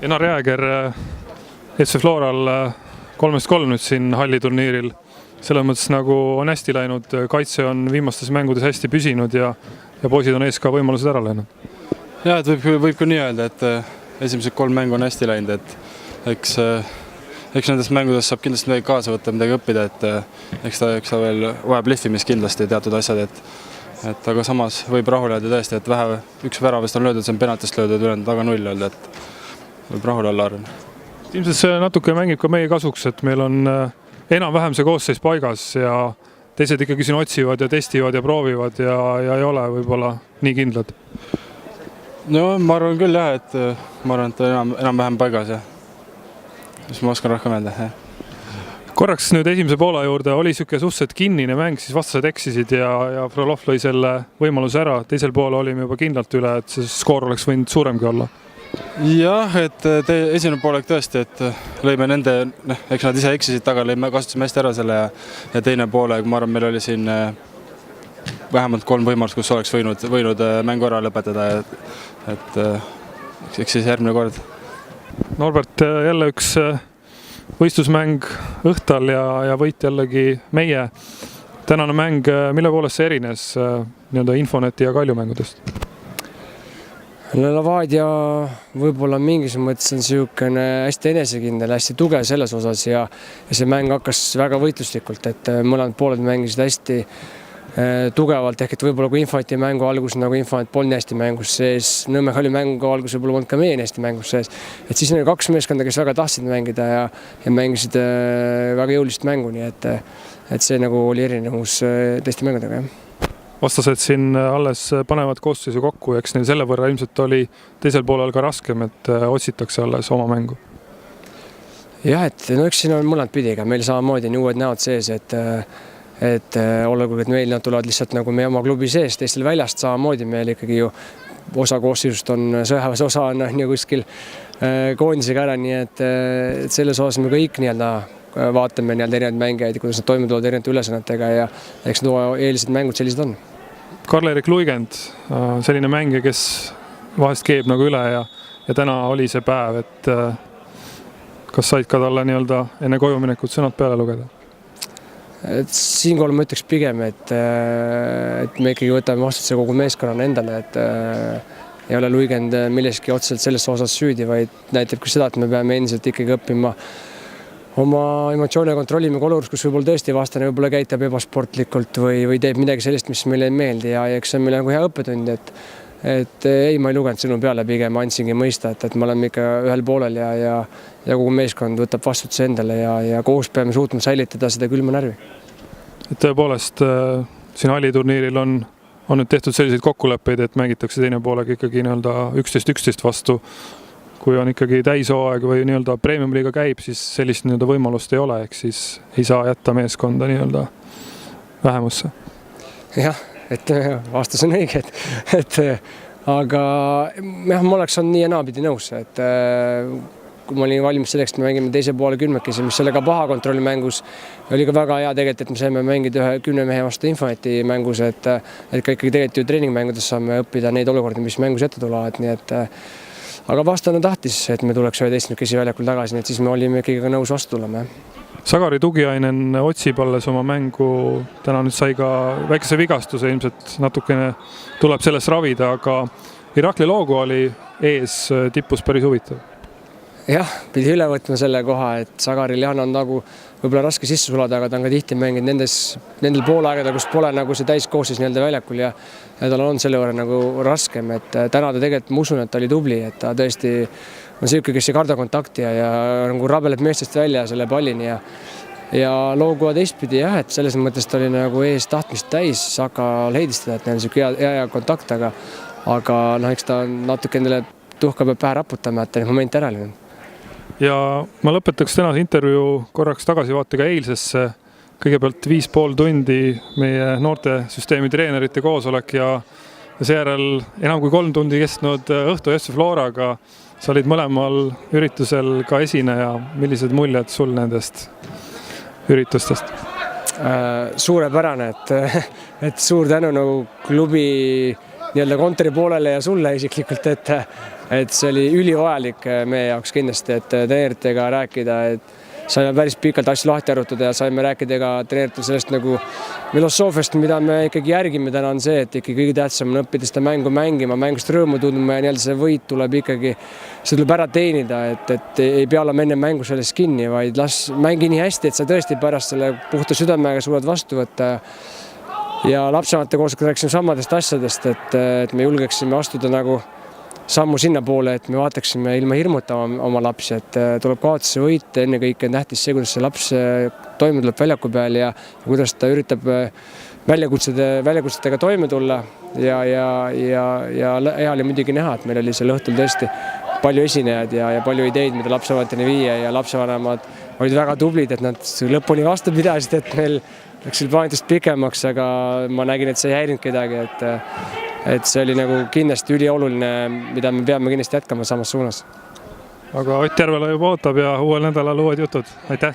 Enar Jääger FC Floral 3-3 nüüd siin halliturniiril. Selles mõttes nagu on hästi läinud, kaitse on viimastes mängudes hästi püsinud ja poisid on ees ka võimalused ära läinud. Ja, et võib ka nii öelda, et esimesed 3 mängu on hästi läinud, et eks nendest mängudest saab kindlasti midagi kaasa võtta, midagi õppida, et eks ta veel vajab lihvimist kindlasti teatud asjad, et aga samas võib rahul jääda tõesti, et vähe üks väravast on löödud, see on penaltist löödud, ülejäänud taga 0 öelda, et võib rahul olla arvan. Ilmselt see natuke mängib ka meie kasuks, et meil on enam-vähem see koosseis paigas ja teised ikkagi siin otsivad ja testivad ja proovivad ja ei ole võib-olla nii kindlad. No ma arvan küll jah, et ma arvan, et enam-vähem paigas ja siis ma oskan rohkem öelda. Korraks nüüd esimese poola juurde oli siuke suhteliselt kinnine mäng, siis vastased eksisid ja Frolov lõi selle võimaluse ära. Teisel poole olime juba kindlalt üle, et see skoor oleks võinud suuremgi olla. Jah, et esimene poolek tõesti, et lõime nende, eks nad ise eksisid taga, kasutasime hästi ära selle ja teine poolek, ma arvan, meil oli siin vähemalt 3 võimalust, kus oleks võinud mängu ära lõpetada, et eks siis järgmine kord. Norbert, jälle üks võistlusmäng õhtal ja võit jällegi meie. Tänane mäng, mille poolest see erines Infoneti ja Kalju mängudest? Levadia võib-olla mingis mõttes on siukene hästi enesekindel, hästi tugev selles osas ja see mäng hakkas väga võitluslikult, et mõlemad pooled mängisid hästi tugevalt, ehk et võib-olla kui Infoneti mängu algus nagu Infonet polnud hästi mängus sees, Nõmme Kalju mängu algus võib-olla polnud ka meie hästi mängus sees, et siis oli 2 meeskonda, kes väga tahtsid mängida ja mängisid väga jõulist mängu, nii et see nagu oli erinevus teiste mängudega, jah. Vastased siin alles panevad koosseisu kokku, eks neil selle võrra ilmselt oli teisel poolel ka raskem, et otsitakse alles oma mängu. Jah, et eks siin on mõlemad pidiga, meil samamoodi on uued näod sees, et olegu, et meil nad tulevad lihtsalt nagu meie oma klubi sees, teistel väljast samamoodi meil ikkagi ju osa koosseisust on sõjaväes, osa on ju kuskil koondisega ära, nii et selles osas me kõik vaatame erinevaid mängijaid, kuidas nad toime tulevad erinevate ülesannetega ja eks eelised mängud sellised on. Karl-Erik Luigend, selline mängija, kes vahest keeb nagu üle ja täna oli see päev, et kas said ka talle enne kojuminekut sõnad peale lugeda? Siinkohal ma ütleks pigem, et me ikkagi võtame vastutuse kogu meeskonnana endale, et ei ole Luigend milleski otseselt selles osas süüdi, vaid näitab ka seda, et me peame endiselt ikkagi õppima oma emotsioone kontrollime olukorras, kus võib-olla tõesti vastane võib-olla käitab ebasportlikult või teeb midagi sellist, mis meile ei meeldi ja eks see on meile nagu hea õppetund, et ei, ma ei lugenud sõnu peale, pigem andsingi mõista, et me oleme ikka ühel poolel ja kogu meeskond võtab vastutuse endale ja koos peame suutma säilitada seda külma närvi. Et tõepoolest siin halliturniiril on nüüd tehtud selliseid kokkuleppeid, et mängitakse teine poolega ikkagi 11-11 vastu. Kui on ikkagi täishooaeg või premium-liiga käib, siis sellist võimalust ei ole, ehk siis ei saa jätta meeskonda vähemusse. Jah, et vastus on õige, aga ma oleks olnud nii ja naapidi nõus, et kui ma olin valmis selleks, et me mängime teise poole 10-kesi, mis selle ka paha kontrolli mängus oli ka väga hea tegelikult, et me saime mängida 10 mehe vastu Infoneti mängus, et ka ikkagi tegelikult ju treeningmängudes saame õppida neid olukordi, mis mängus ette tulevad, nii et aga vastane tahtis, et me tuleks 11-kesi väljakul tagasi, nii et siis me olime ikkagi ka nõus vastu tulema. Sagari Tugiainen otsib alles oma mängu, täna nüüd sai ka väikese vigastuse, ilmselt natukene tuleb sellest ravida, aga Irakli Loogu oli ees, tippus päris huvitav. Jah, pidi üle võtma selle koha, et Sagaril Jaan on nagu võib-olla raske sisse sulada, aga ta on ka tihti mänginud nendel poolaegada, kus pole nagu see täiskoosseis väljakul ja tal on selle võrra nagu raskem, et täna ta tegelikult, ma usun, et ta oli tubli, et ta tõesti on siuke, kes ei karda kontakti ja nagu rabeleb meestest välja selle pallini ja Loogu teistpidi jah, et selles mõttes ta oli nagu ees tahtmist täis, Saka leidistada, et neil on siuke hea kontakt, aga eks ta natuke endale tuhka peab pähe raputama, et moment ära oli. Ja ma lõpetaks tänase intervjuu korraks tagasivaatega eilsesse. Kõigepealt 5,5 tundi meie noortesüsteemi treenerite koosolek ja seejärel enam kui 3 tundi kestnud õhtu FC Floraga. Sa olid mõlemal üritusel ka esineja. Millised muljed sul nendest üritustest? Suurepärane, et suur tänu nagu klubi kontori poolele ja sulle isiklikult, et see oli ülivajalik meie jaoks kindlasti, et treeneritega rääkida, et saime päris pikalt asju lahti arutada ja saime rääkida ka treeneritel sellest nagu filosoofiast, mida me ikkagi järgime täna on see, et ikkagi kõige tähtsam on õppida seda mängu mängima, mängust rõõmu tundma ja nii-öelda see võit tuleb ikkagi, see tuleb ära teenida, et ei pea olema enne mängu sellest kinni, vaid las mängi nii hästi, et sa tõesti pärast selle puhta südamega suudad vastu võtta. Ja lapsevanemate koosolekul rääkisime samadest asjadest, et me julgeksime astuda nagu sammu sinna poole, et me vaataksime ilma hirmuta oma lapsi, et tuleb kaotuse võit, ennekõike on tähtis see, kuidas see laps toime tuleb väljaku peal ja kuidas ta üritab väljakutsetega toime tulla ja hea oli muidugi näha, et meil oli seal õhtul tõesti palju esinejaid ja palju ideid, mida lapsevanemateni viia ja lapsevanemad olid väga tublid, et nad lõpuni vastu pidasid, et meil läksid plaanitust pikemaks, aga ma nägin, et see ei häirinud kedagi, et see oli nagu kindlasti ülioluline, mida me peame kindlasti jätkama samas suunas. Aga Ott Järvela juba ootab ja uuel nädalal uued jutud. Aitäh!